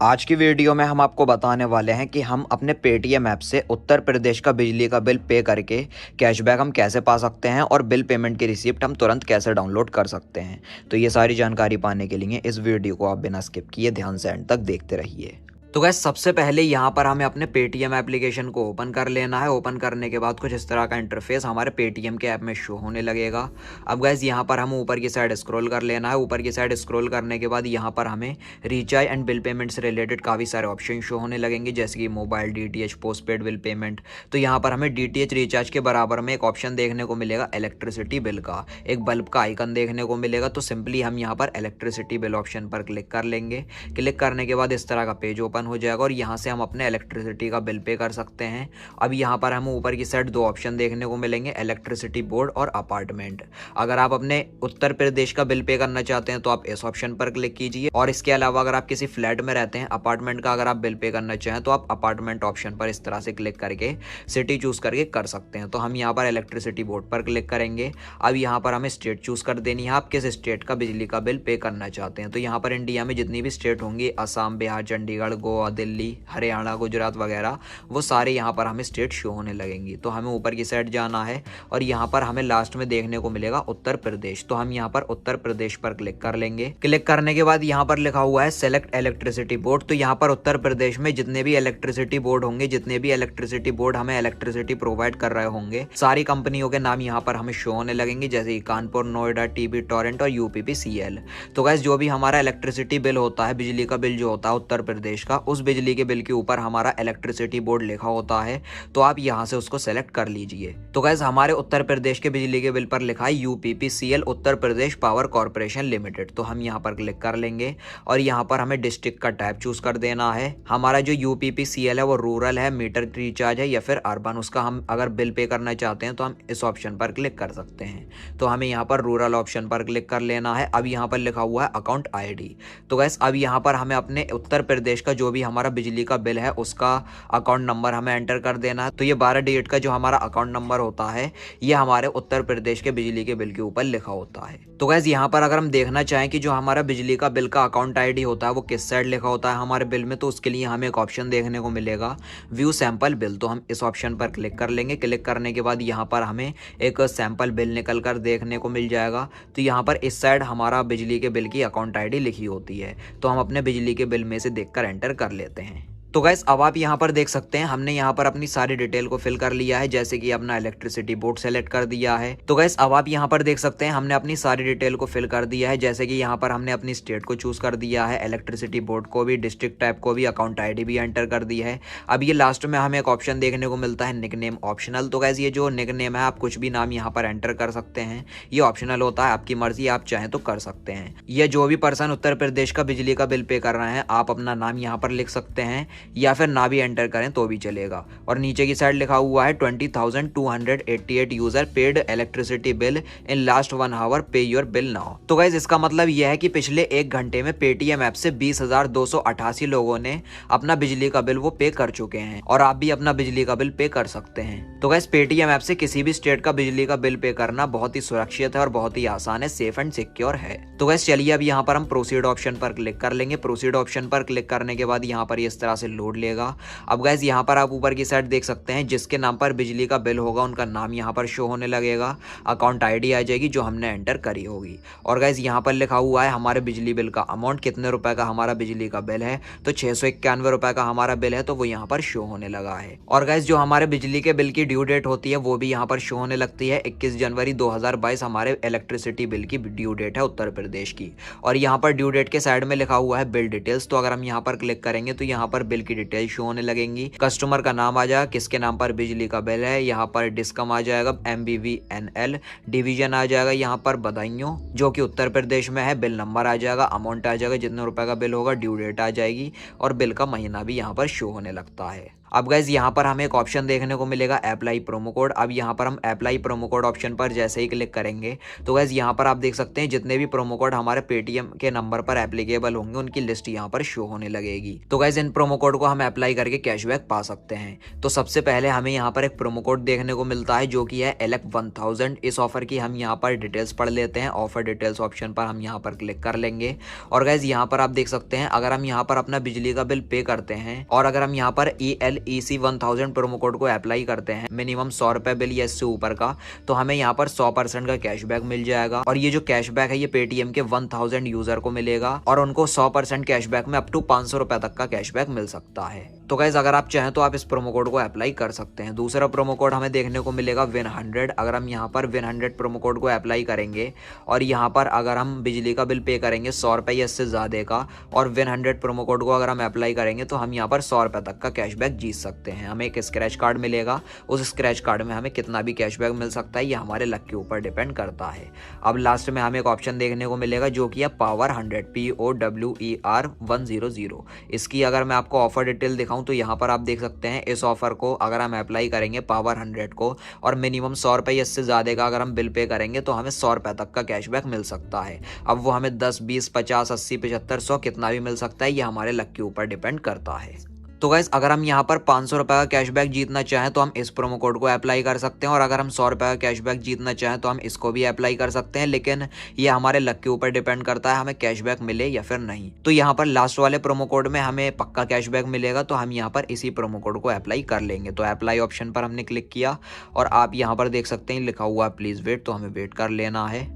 आज की वीडियो में हम आपको बताने वाले हैं कि हम अपने पेटीएम ऐप से उत्तर प्रदेश का बिजली का बिल पे करके कैशबैक हम कैसे पा सकते हैं और बिल पेमेंट की रिसिप्ट हम तुरंत कैसे डाउनलोड कर सकते हैं। तो ये सारी जानकारी पाने के लिए इस वीडियो को आप बिना स्किप किए ध्यान से एंड तक देखते रहिए। तो गैस सबसे पहले यहाँ पर हमें अपने पेटीएम एप्लीकेशन को ओपन कर लेना है। ओपन करने के बाद कुछ इस तरह का इंटरफेस हमारे पेटीएम के ऐप में शो होने लगेगा। अब गैस यहाँ पर हम ऊपर की साइड स्क्रॉल कर लेना है। ऊपर की साइड स्क्रॉल करने के बाद यहाँ पर हमें रिचार्ज एंड बिल पेमेंट से रिलेटेड काफ़ी सारे ऑप्शन शो होने लगेंगे, जैसे कि mobile DTH, postpaid bill payment. तो यहाँ पर हमें डीटीएच रिचार्ज के बराबर में एक ऑप्शन देखने को मिलेगा इलेक्ट्रिसिटी बिल का, एक बल्ब का आइकन देखने को मिलेगा। तो सिंपली हम यहाँ पर इलेक्ट्रिसिटी बिल ऑप्शन पर क्लिक कर लेंगे। क्लिक करने के बाद इस तरह का पेज ओपन हो जाएगा और यहाँ से हम अपने इलेक्ट्रिसिटी का बिल पे कर सकते हैं। अब यहाँ पर हमें ऊपर की साइड दो ऑप्शन देखने को मिलेंगे, इलेक्ट्रिसिटी बोर्ड और अपार्टमेंट। अगर आप अपने उत्तर प्रदेश का बिल पे करना चाहते हैं तो आप इस ऑप्शन पर क्लिक कीजिए, और इसके अलावा अगर आप किसी फ्लैट में रहते हैं, अपार्टमेंट का अगर आप बिल पे करना चाहें तो आप अपार्टमेंट ऑप्शन पर इस तरह से क्लिक करके सिटी चूज करके कर सकते हैं। तो हम यहाँ पर इलेक्ट्रिसिटी बोर्ड पर क्लिक करेंगे। अब यहाँ पर हमें स्टेट चूज कर देनी है, आप किस स्टेट का बिजली का बिल पे करना चाहते हैं। तो यहाँ पर इंडिया में जितनी भी स्टेट होंगी, असम, बिहार, चंडीगढ़, गोवा, दिल्ली, हरियाणा, गुजरात वगैरह, वो सारे यहाँ पर हमें स्टेट शो होने लगेंगी। तो हमें ऊपर की साइड जाना है और यहाँ पर हमें लास्ट में देखने को मिलेगा उत्तर प्रदेश। तो हम यहाँ पर उत्तर प्रदेश पर क्लिक कर लेंगे। क्लिक करने के बाद यहाँ पर लिखा हुआ है सेलेक्ट इलेक्ट्रिसिटी बोर्ड। तो यहाँ पर उत्तर प्रदेश में जितने भी इलेक्ट्रिसिटी बोर्ड होंगे, जितने भी इलेक्ट्रिसिटी बोर्ड हमें इलेक्ट्रिसिटी प्रोवाइड कर रहे होंगे, सारी कंपनियों के नाम यहाँ पर हमें शो होने लगेंगे, जैसे कि कानपुर, नोएडा, टीबी, टोरेंट और यूपीपीसीएल। तो गाइस जो भी हमारा इलेक्ट्रिसिटी बिल होता है, बिजली का बिल जो होता है उत्तर प्रदेश का, उस बिजली के बिल के ऊपर हमारा इलेक्ट्रिसिटी बोर्ड लिखा होता है, तो आप यहां से उसको सेलेक्ट कर लीजिए। तो गाइस हमारे उत्तर प्रदेश के बिजली के बिल पर लिखा है यूपीपीसीएल, उत्तर प्रदेश पावर कॉर्पोरेशन लिमिटेड। तो हम यहां पर क्लिक कर लेंगे और यहां पर हमें डिस्ट्रिक्ट का टाइप चूज कर देना है। हमारा जो यूपीपीसीएल है वो रूरल है, मीटर रिचार्ज है या फिर अर्बन, उसका हम अगर बिल पे करना चाहते हैं तो हम इस ऑप्शन पर क्लिक कर सकते हैं। तो हमें यहाँ पर रूरल ऑप्शन पर क्लिक कर लेना है। अब यहाँ पर लिखा हुआ है अकाउंट आईडी। तो गाइस अब यहाँ पर हमें अपने उत्तर प्रदेश का जो भी हमारा बिजली का बिल है उसका अकाउंट नंबर हमें एंटर कर देना है। तो ये 12 डिजिट का जो हमारा अकाउंट नंबर होता है, ये हमारे उत्तर प्रदेश के बिजली के बिल के ऊपर लिखा होता है। तो गाइस यहाँ पर अगर हम देखना चाहें कि जो हमारा बिजली का बिल का अकाउंट आईडी होता है वो किस साइड लिखा होता है हमारे बिल में, तो उसके लिए हमें एक ऑप्शन देखने को मिलेगा व्यू सैंपल बिल। तो हम इस ऑप्शन पर क्लिक कर लेंगे। क्लिक करने के बाद यहाँ पर हमें एक सैंपल बिल निकल कर देखने को मिल जाएगा। तो यहाँ पर इस साइड हमारा बिजली के बिल की अकाउंट आईडी लिखी होती है, तो हम अपने बिजली के बिल में से देखकर एंटर कर लेते हैं। तो गैस अब आप यहाँ पर देख सकते हैं हमने यहाँ पर अपनी सारी डिटेल को फिल कर लिया है, जैसे कि अपना इलेक्ट्रिसिटी बोर्ड सेलेक्ट कर दिया है। तो गैस अब आप यहाँ पर देख सकते हैं हमने अपनी सारी डिटेल को फिल कर दिया है, जैसे कि यहाँ पर हमने अपनी स्टेट को चूज कर दिया है, इलेक्ट्रिसिटी बोर्ड को भी, डिस्ट्रिक्ट टाइप को भी, अकाउंट आईडी भी एंटर कर दी है। अब ये लास्ट में हमें एक ऑप्शन देखने को मिलता है निकनेम ऑप्शनल। तो गैस ये जो निकनेम है आप कुछ भी नाम यहाँ पर एंटर कर सकते हैं, ये ऑप्शनल होता है, आपकी मर्जी, आप चाहें तो कर सकते हैं। ये जो भी पर्सन उत्तर प्रदेश का बिजली का बिल पे कर रहे हैं, आप अपना नाम यहाँ पर लिख सकते हैं या फिर ना भी एंटर करें तो भी चलेगा। और नीचे की साइड लिखा हुआ है 20,288 user paid electricity bill in last 1 hour, pay your bill now. तो गाइस इसका मतलब यह है कि पिछले 1 घंटे में पेटीएम ऐप से 20,288 लोगों ने अपना बिजली का बिल वो पे कर चुके हैं, और आप भी अपना बिजली का बिल पे कर सकते हैं। तो गाइस पेटीएम ऐप से किसी भी स्टेट का बिजली का बिल पे करना बहुत ही सुरक्षित है और बहुत ही आसान है, सेफ एंड सिक्योर है। तो गाइस चलिए अब यहाँ पर हम प्रोसीड ऑप्शन पर क्लिक कर लेंगे। प्रोसीड ऑप्शन पर क्लिक करने के बाद यहाँ पर इस तरह से लोड लेगा। अब गाइस यहाँ पर आप ऊपर की साइड देख सकते हैं जिसके नाम पर बिजली का बिल होगा उनका नाम यहाँ पर शो होने लगेगा, अकाउंट आईडी आ जाएगी जो हमने एंटर करी होगी, और गाइस यहाँ पर लिखा हुआ है हमारे बिजली बिल का अमाउंट, कितने रुपए का हमारा बिजली का बिल है। तो 691 रुपए का हमारा बिल है, तो वो यहाँ पर शो होने लगा है। और गाइस जो हमारे बिजली के बिल की ड्यू डेट होती है वो भी यहाँ पर शो होने लगती है। 21 जनवरी 2022 हमारे इलेक्ट्रिसिटी बिल की ड्यू डेट है उत्तर प्रदेश की। और यहाँ पर ड्यू डेट के साइड में लिखा हुआ है बिल डिटेल्स। तो अगर हम यहाँ पर क्लिक करेंगे तो यहाँ पर बिल की डिटेल शो होने लगेंगी, कस्टमर का नाम आ जाएगा, किसके नाम पर बिजली का बिल है, यहाँ पर डिस्कम आ जाएगा, MBVNL डिवीजन आ जाएगा, यहाँ पर बदायूं जो कि उत्तर प्रदेश में है, बिल नंबर आ जाएगा, अमाउंट आ जाएगा, जितने रुपए का बिल होगा, ड्यू डेट आ जाएगी, और बिल का महीना भी यहाँ पर शो होने लगता है। अब गाइज यहाँ पर हमें एक ऑप्शन देखने को मिलेगा अप्लाई प्रोमो कोड। अब यहाँ पर हम अप्लाई प्रोमो कोड ऑप्शन पर जैसे ही क्लिक करेंगे तो गाइज यहाँ पर आप देख सकते हैं जितने भी प्रोमो कोड हमारे पेटीएम के नंबर पर एप्लीकेबल होंगे उनकी लिस्ट यहाँ पर शो होने लगेगी। तो गाइज इन प्रोमो कोड को हम अप्लाई करके कैशबैक पा सकते हैं। तो सबसे पहले हमें यहाँ पर एक प्रोमो कोड देखने को मिलता है जो कि है LF1000। इस ऑफर की हम यहाँ पर डिटेल्स पढ़ लेते हैं। ऑफर डिटेल्स ऑप्शन पर हम यहाँ पर क्लिक कर लेंगे और गाइज यहाँ पर आप देख सकते हैं अगर हम यहाँ पर अपना बिजली का बिल पे करते हैं और अगर हम यहाँ पर ELEC1000 प्रोमो कोड को अप्लाई करते हैं मिनिमम 100 रुपए बिल या इससे ऊपर का, तो हमें यहाँ पर 100% का कैशबैक मिल जाएगा। और ये जो कैशबैक है ये पेटीएम के 1000 यूजर को मिलेगा और उनको 100% कैशबैक में अप टू 500 रुपए तक का कैशबैक मिल सकता है। तो गाइज अगर आप चाहें तो आप इस प्रोमो कोड को अप्लाई कर सकते हैं। दूसरा प्रोमो कोड हमें देखने को मिलेगा WIN100। अगर हम यहाँ पर WIN100 प्रोमो कोड को अप्लाई करेंगे और यहाँ पर अगर हम बिजली का बिल पे करेंगे 100 रुपए या इससे ज्यादा का और WIN100 प्रोमो कोड को अगर हम अप्लाई करेंगे तो हम यहाँ पर 100 रुपए तक का कैशबैक जीत सकते हैं। हमें एक स्क्रैच कार्ड मिलेगा, उस स्क्रैच कार्ड में हमें कितना भी कैशबैक मिल सकता है ये हमारे लक के ऊपर डिपेंड करता है। अब लास्ट में हमें एक ऑप्शन देखने को मिलेगा जो कि है पावर 100 POWER 100। इसकी अगर मैं आपको ऑफर डिटेल दिखाऊं तो यहाँ पर आप देख सकते हैं इस ऑफर को अगर हम अप्लाई करेंगे पावर 100 को और मिनिमम 100 रुपए इससे ज्यादा का अगर हम बिल पे करेंगे तो हमें 100 रुपए तक का कैशबैक मिल सकता है। अब वो हमें 10, 20, 50, 80, 75, 100 कितना भी मिल सकता है ये हमारे लक के ऊपर डिपेंड करता है। तो गाइज अगर हम यहाँ पर 500 रुपए का कैशबैक जीतना चाहें तो हम इस प्रोमो कोड को अप्लाई कर सकते हैं और अगर हम 100 रुपए का कैशबैक जीतना चाहें तो हम इसको भी अप्लाई कर सकते हैं। लेकिन ये हमारे लक के ऊपर डिपेंड करता है हमें कैशबैक मिले या फिर नहीं। तो यहाँ पर लास्ट वाले प्रोमो कोड में हमें पक्का कैशबैक मिलेगा तो हम यहाँ पर इसी प्रोमो कोड को अप्लाई कर लेंगे। तो अप्लाई ऑप्शन पर हमने क्लिक किया और आप यहाँ पर देख सकते हैं लिखा हुआ प्लीज वेट, तो हमें वेट कर लेना है।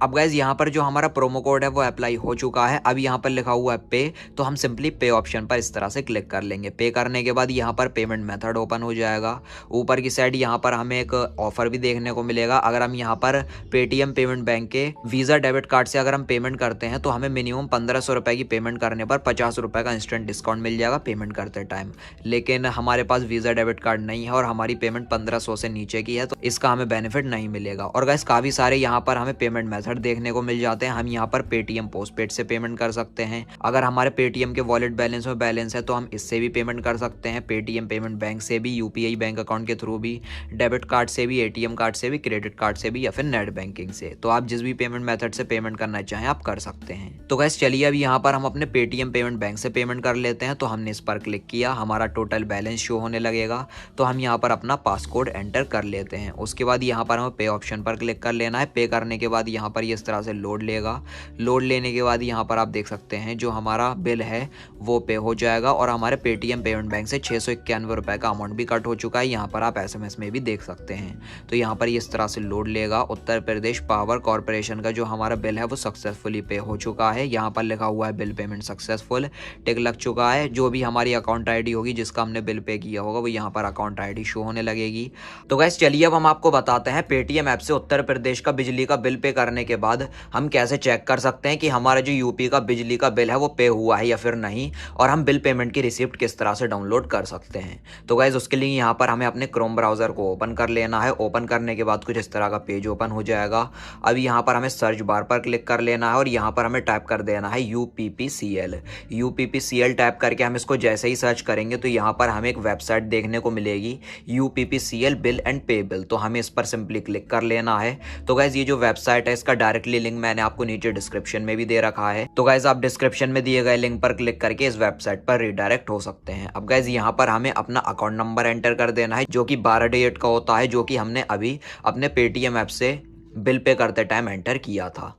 अब गाइज यहाँ पर जो हमारा प्रोमो कोड है वो अप्लाई हो चुका है। अब यहाँ पर लिखा हुआ है पे, तो हम सिंपली पे ऑप्शन पर इस तरह से क्लिक कर लेंगे। पे करने के बाद यहाँ पर पेमेंट मेथड ओपन हो जाएगा। ऊपर की साइड यहाँ पर हमें एक ऑफर भी देखने को मिलेगा। अगर हम यहाँ पर पेटीएम पेमेंट बैंक के वीजा डेबिट कार्ड से अगर हम पेमेंट करते हैं तो हमें मिनिमम 1500 रुपए की पेमेंट करने पर 50 रुपए का इंस्टेंट डिस्काउंट मिल जाएगा पेमेंट करते टाइम। लेकिन हमारे पास वीजा डेबिट कार्ड नहीं है और हमारी पेमेंट 1500 से नीचे की है तो इसका हमें बेनिफिट नहीं मिलेगा। और गाइस काफी सारे यहाँ पर हमें पेमेंट मेथड देखने को मिल जाते हैं। हम यहाँ पर पेटीएम पोस्टपेड से पेमेंट कर सकते हैं। अगर हमारे पेटीएम के वॉलेट बैलेंस में बैलेंस है तो हम इससे भी पेमेंट कर सकते हैं। पेटीएम पेमेंट बैंक से भी, यूपीआई बैंक अकाउंट के थ्रू भी, डेबिट कार्ड से भी, एटीएम कार्ड से भी, क्रेडिट कार्ड से भी या फिर नेट बैंकिंग से। तो आप जिस भी पेमेंट मेथड से पेमेंट करना चाहें आप कर सकते हैं। तो गाइस चलिए अब यहाँ पर हम अपने पेटीएम पेमेंट बैंक से पेमेंट कर लेते हैं। तो हमने इस पर क्लिक किया, हमारा टोटल बैलेंस शो होने लगेगा। तो हम यहाँ पर अपना पासकोड एंटर कर लेते हैं। उसके बाद यहाँ पर हमें पे ऑप्शन पर क्लिक कर लेना है। पे करने के बाद यहाँ पर ये इस तरह से लोड लेगा। लोड लेने के बाद यहाँ पर आप देख सकते हैं जो हमारा बिल है वो पे हो जाएगा और हमारे पेटीएम पेमेंट बैंक से 691 रुपए का अमाउंट भी कट हो चुका है। यहाँ पर आप एसएमएस में भी देख सकते हैं। तो यहाँ पर इस तरह से लोड लेगा। उत्तर प्रदेश पावर कॉर्पोरेशन का जो हमारा बिल है वो सक्सेसफुली पे हो चुका है। यहाँ पर लिखा हुआ है बिल पेमेंट सक्सेसफुल, टिक लग चुका है। जो भी हमारी अकाउंट आईडी होगी जिसका हमने बिल पे किया होगा वो यहाँ पर अकाउंट आईडी शो होने लगेगी। तो गाइस चलिए अब हम आपको बताते हैं पेटीएम ऐप से उत्तर प्रदेश का बिजली का बिल पे करने के बाद हम कैसे चेक कर सकते हैं कि हमारा जो यूपी का बिजली का बिल है वो पे हुआ है या फिर नहीं, और हम बिल पेमेंट की रिसिप्ट किस तरह से डाउनलोड कर सकते हैं। तो गाइज उसके लिए यहाँ पर हमें अपने क्रोम ब्राउजर को ओपन कर लेना है। ओपन करने के बाद कुछ इस तरह का पेज ओपन हो जाएगा। अब यहाँ पर हमें सर्च बार पर क्लिक कर लेना है और यहाँ पर हमें टाइप कर देना है UPPCL। UPPCL टाइप करके हम इसको जैसे ही सर्च करेंगे तो यहाँ पर हमें एक वेबसाइट देखने को मिलेगी UPPCL बिल एंड पे बिल। तो हमें इस पर सिंपली क्लिक कर लेना है। तो गाइज ये जो वेबसाइट है इसका डायरेक्टली लिंक मैंने आपको नीचे डिस्क्रिप्शन में भी दे रखा है। तो गाइज आप डिस्क्रिप्शन में दिए गए लिंक पर क्लिक करके इस वेबसाइट पर रिडायरेक्ट हो सकते हैं। अब गाइज यहाँ पर हमें अपना अकाउंट नंबर एंटर कर देना है जो कि 12 डिजिट का होता है, जो कि हमने अभी अपने पेटीएम ऐप से बिल पे करते टाइम एंटर किया था।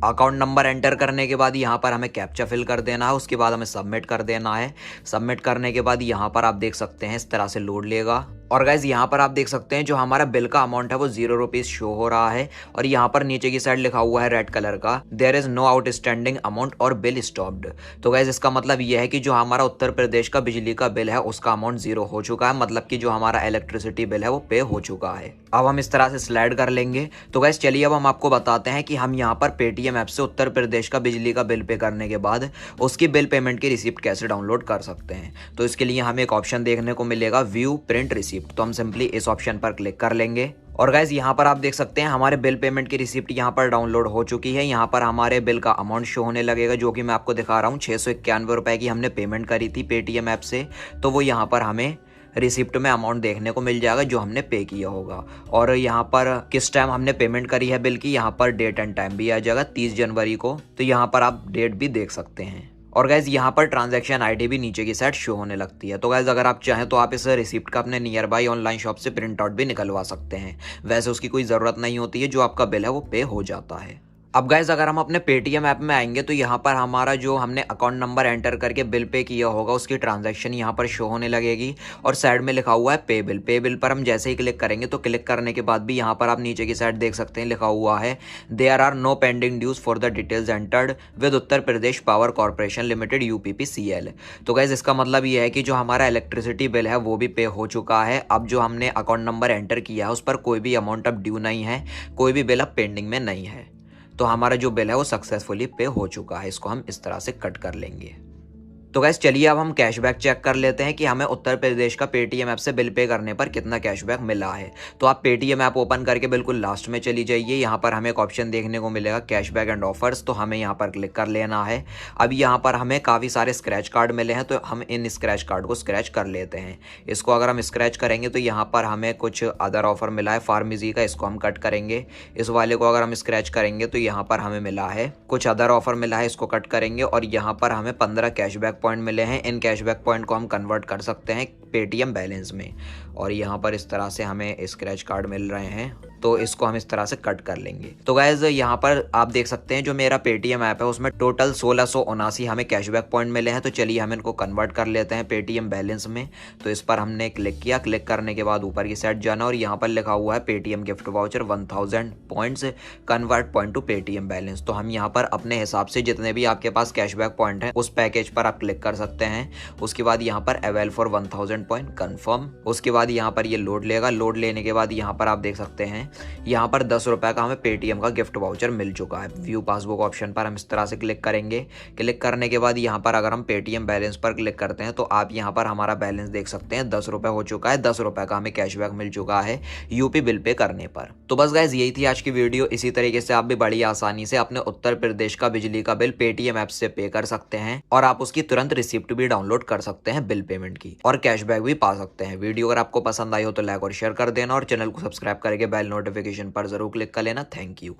अकाउंट नंबर एंटर करने के बाद यहाँ पर हमें कैप्चा फिल कर देना है। उसके बाद हमें सबमिट कर देना है। सबमिट करने के बाद यहाँ पर आप देख सकते हैं इस तरह से लोड लेगा। और गाइज यहाँ पर आप देख सकते हैं जो हमारा बिल का अमाउंट है वो 0 रुपीज शो हो रहा है और यहाँ पर नीचे की साइड लिखा हुआ है रेड कलर का there is no outstanding amount और बिल स्टॉप्ड। तो गाइज इसका मतलब ये है कि जो हमारा उत्तर प्रदेश का बिजली का बिल है उसका अमाउंट 0 हो चुका है, मतलब कि जो हमारा इलेक्ट्रिसिटी बिल है वो पे हो चुका है। अब हम इस तरह से स्लाइड कर लेंगे। तो गाइज चलिए अब हम आपको बताते हैं कि हम यहाँ पर पेटीएम ऐप से उत्तर प्रदेश का बिजली का बिल पे करने के बाद उसकी बिल पेमेंट की रिसिप्ट कैसे डाउनलोड कर सकते हैं। तो इसके लिए हमें एक ऑप्शन देखने को मिलेगा व्यू प्रिंट रिसिप्ट। तो हम सिंपली इस ऑप्शन पर क्लिक कर लेंगे और गाइज यहाँ पर आप देख सकते हैं हमारे बिल पेमेंट की रिसिप्ट यहाँ पर डाउनलोड हो चुकी है। यहाँ पर हमारे बिल का अमाउंट शो होने लगेगा जो कि मैं आपको दिखा रहा हूँ। 691 रुपए की हमने पेमेंट करी थी पेटीएम ऐप से, तो वो यहाँ पर हमें रिसिप्ट में अमाउंट देखने को मिल जाएगा जो हमने पे किया होगा। और यहाँ पर किस टाइम हमने पेमेंट करी है बिल की, यहाँ पर डेट एंड टाइम भी आ जाएगा 30 जनवरी को, तो यहाँ पर आप डेट भी देख सकते हैं। और गाइज यहाँ पर ट्रांजैक्शन आईडी भी नीचे की साइड शो होने लगती है। तो गाइज अगर आप चाहें तो आप इस रिसिप्ट का अपने नियर बाई ऑनलाइन शॉप से प्रिंट आउट भी निकलवा सकते हैं। वैसे उसकी कोई ज़रूरत नहीं होती है, जो आपका बिल है वो पे हो जाता है। अब गाइज अगर हम अपने पेटीएम ऐप में आएंगे तो यहाँ पर हमारा जो हमने अकाउंट नंबर एंटर करके बिल पे किया होगा उसकी ट्रांजैक्शन यहाँ पर शो होने लगेगी और साइड में लिखा हुआ है पे बिल। पे बिल पर हम जैसे ही क्लिक करेंगे तो क्लिक करने के बाद भी यहाँ पर आप नीचे की साइड देख सकते हैं लिखा हुआ है there are no pending dues for the details entered with Uttar Pradesh power corporation limited UPPCL। तो गाइज इसका मतलब ये है कि जो हमारा इलेक्ट्रिसिटी बिल है वो भी पे हो चुका है। अब जो हमने अकाउंट नंबर एंटर किया है उस पर कोई भी अमाउंट अब ड्यू नहीं है, कोई भी बिल अब पेंडिंग में नहीं है। तो हमारा जो बिल है वो सक्सेसफुली पे हो चुका है। इसको हम इस तरह से कट कर लेंगे। तो गैस चलिए अब हम कैशबैक चेक कर लेते हैं कि हमें उत्तर प्रदेश का पेटीएम ऐप से बिल पे करने पर कितना कैशबैक मिला है। तो आप पेटीएम ऐप ओपन करके बिल्कुल लास्ट में चली जाइए। यहाँ पर हमें एक ऑप्शन देखने को मिलेगा कैशबैक एंड ऑफर्स, तो हमें यहाँ पर क्लिक कर लेना है। अब यहाँ पर हमें काफ़ी सारे स्क्रैच कार्ड मिले हैं, तो हम इन स्क्रैच कार्ड को स्क्रैच कर लेते हैं। इसको अगर हम स्क्रैच करेंगे तो यहाँ पर हमें कुछ अदर ऑफर मिला है फार्मेसी का, इसको हम कट करेंगे। इस वाले को अगर हम स्क्रैच करेंगे तो यहाँ पर हमें मिला है कुछ अदर ऑफर मिला है, इसको कट करेंगे। और यहाँ पर हमें 15 कैशबैक पॉइंट मिले हैं। इन कैशबैक पॉइंट को हम कन्वर्ट कर सकते हैं पेटीएम बैलेंस में। और यहाँ पर इस तरह से हमें स्क्रैच कार्ड मिल रहे हैं, तो इसको हम इस तरह से कट कर लेंगे। तो गाइज यहाँ पर आप देख सकते हैं जो मेरा पेटीएम ऐप है उसमें टोटल 1679 हमें कैशबैक पॉइंट मिले हैं। तो चलिए हम इनको कन्वर्ट कर लेते हैं पेटीएम बैलेंस में। तो इस पर हमने क्लिक किया। क्लिक करने के बाद ऊपर की साइड जाना और यहाँ पर लिखा हुआ है Paytm gift voucher 1000 points convert point two Paytm balance. तो हम यहाँ पर अपने हिसाब से जितने भी आपके पास कैशबैक पॉइंट है उस पैकेज पर आप क्लिक कर सकते हैं। उसके बाद यहाँ पर अवेल फॉर 1000 पॉइंट कन्फर्म। उसके बाद यहाँ पर ये लोड लेगा। लोड लेने के बाद यहाँ पर आप देख सकते हैं यहाँ पर 10 रुपए का हमें पेटीएम का गिफ्ट वाउचर मिल चुका है। व्यू पासबुक ऑप्शन पर हम इस तरह से क्लिक करेंगे। क्लिक करने के बाद यहाँ पर अगर हम पेटीएम बैलेंस पर क्लिक करते हैं तो आप यहाँ पर हमारा बैलेंस देख सकते हैं 10 रुपए हो चुका है। 10 रुपए का हमें कैशबैक मिल चुका है यूपी बिल पे करने पर। तो बस गाइज यही थी आज की वीडियो। इसी तरीके से आप भी बड़ी आसानी से अपने उत्तर प्रदेश का बिजली का बिल पेटीएम ऐप से पे कर सकते हैं और आप उसकी तुरंत रिसिप्ट भी डाउनलोड कर सकते हैं बिल पेमेंट की, और कैशबैक भी पा सकते हैं। वीडियो अगर आपको पसंद आई हो तो लाइक और शेयर कर देना और चैनल को सब्सक्राइब करके बेल नोटिफिकेशन पर जरूर क्लिक कर लेना। Thank you.